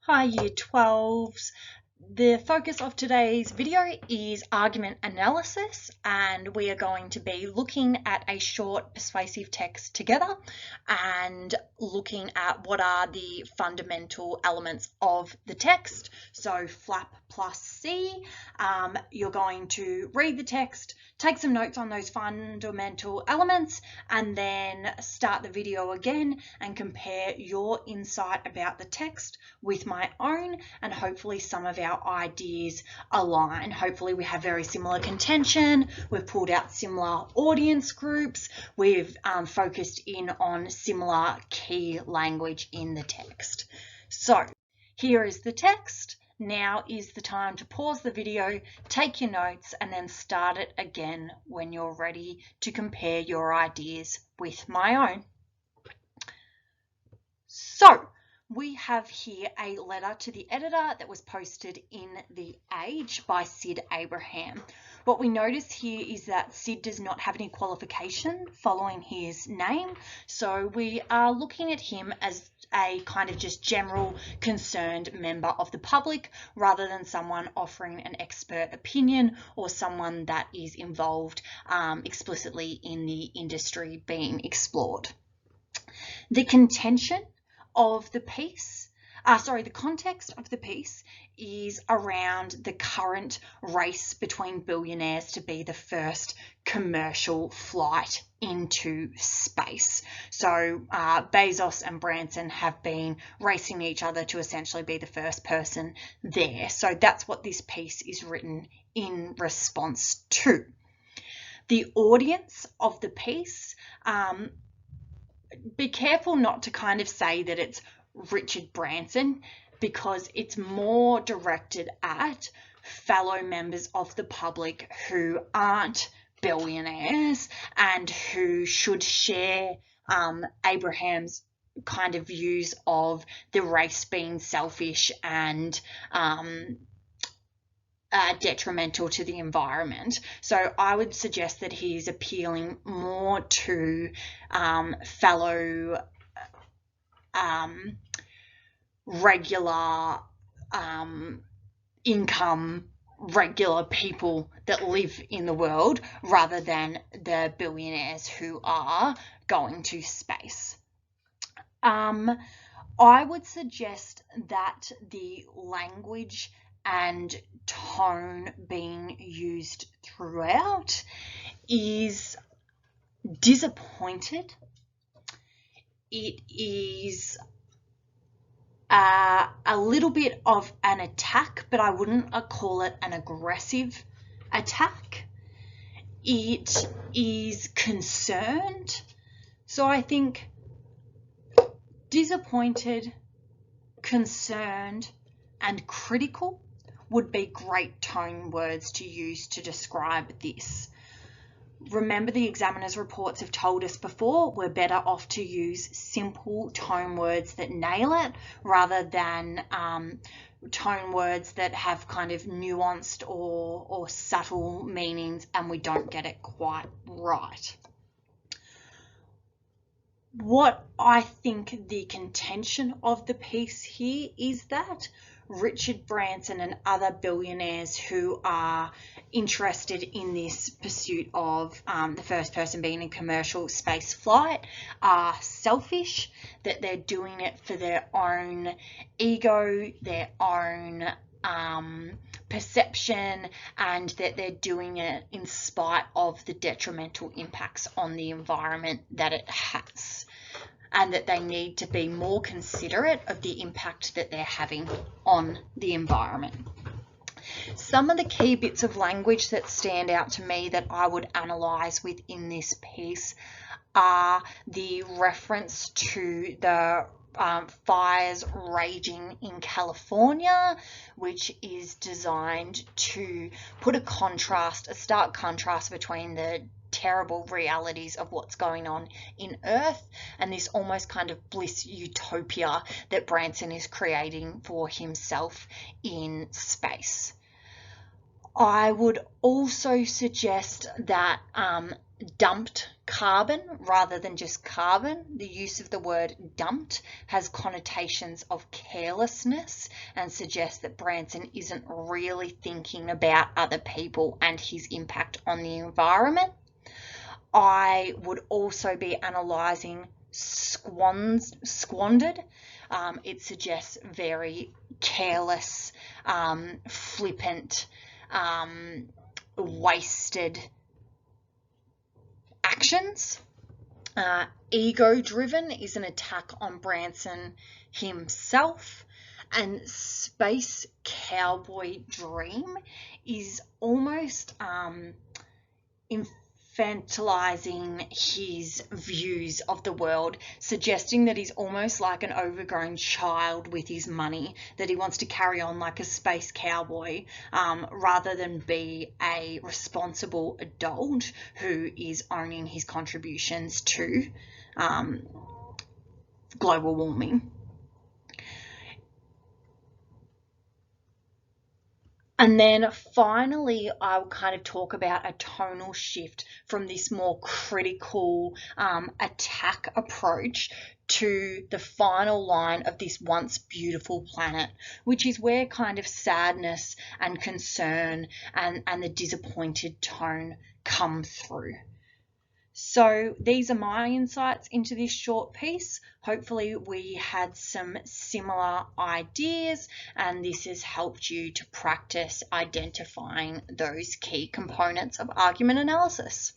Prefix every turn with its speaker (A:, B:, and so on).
A: Hi Year 12s. The focus of today's video is argument analysis, and we are going to be looking at a short persuasive text together and looking at what are the fundamental elements of the text. So FLAP+C, you're going to read the text, take some notes on those fundamental elements, and then start the video again and compare your insight about the text with my own, and hopefully some of our ideas align. Hopefully we have very similar contention, we've pulled out similar audience groups, we've focused in on similar key language in the text. So here is the text. Now is the time to pause the video, take your notes, and then start it again when you're ready to compare your ideas with my own. So we have here a letter to the editor that was posted in The Age by Sid Abraham. What we notice here is that Sid does not have any qualification following his name, so we are looking at him as a kind of just general concerned member of the public rather than someone offering an expert opinion or someone that is involved explicitly in the industry being explored. The contention of the piece, the context of the piece is around the current race between billionaires to be the first commercial flight into space. So Bezos and Branson have been racing each other to essentially be the first person there. So that's what this piece is written in response to. The audience of the piece, be careful not to kind of say that it's Richard Branson, because it's more directed at fellow members of the public who aren't billionaires and who should share Abraham's kind of views of the race being selfish and detrimental to the environment. So I would suggest that he's appealing more to fellow regular income, regular people that live in the world rather than the billionaires who are going to space. I would suggest that the language and tone being used throughout is disappointed. It is a little bit of an attack, but I wouldn't call it an aggressive attack. It is concerned. So I think disappointed, concerned, and critical would be great tone words to use to describe this. Remember, the examiner's reports have told us before we're better off to use simple tone words that nail it rather than tone words that have kind of nuanced or subtle meanings and we don't get it quite right. What I think the contention of the piece here is that Richard Branson and other billionaires who are interested in this pursuit of the first person being in commercial space flight are selfish, that they're doing it for their own ego, their own perception, and that they're doing it in spite of the detrimental impacts on the environment that it has, and that they need to be more considerate of the impact that they're having on the environment. Some of the key bits of language that stand out to me that I would analyse within this piece are the reference to the fires raging in California, which is designed to put a stark contrast between the terrible realities of what's going on in Earth and this almost kind of bliss utopia that Branson is creating for himself in space. I would also suggest that dumped carbon rather than just carbon. The use of the word dumped has connotations of carelessness and suggests that Branson isn't really thinking about other people and his impact on the environment. I would also be analysing squandered. It suggests very careless, flippant, wasted actions. Ego-driven is an attack on Branson himself, and space cowboy dream is almost infantilizing his views of the world, suggesting that he's almost like an overgrown child with his money, that he wants to carry on like a space cowboy rather than be a responsible adult who is owning his contributions to global warming. And then finally, I'll kind of talk about a tonal shift from this more critical attack approach to the final line of this once beautiful planet, which is where kind of sadness and concern and the disappointed tone come through. So these are my insights into this short piece. Hopefully we had some similar ideas and this has helped you to practice identifying those key components of argument analysis.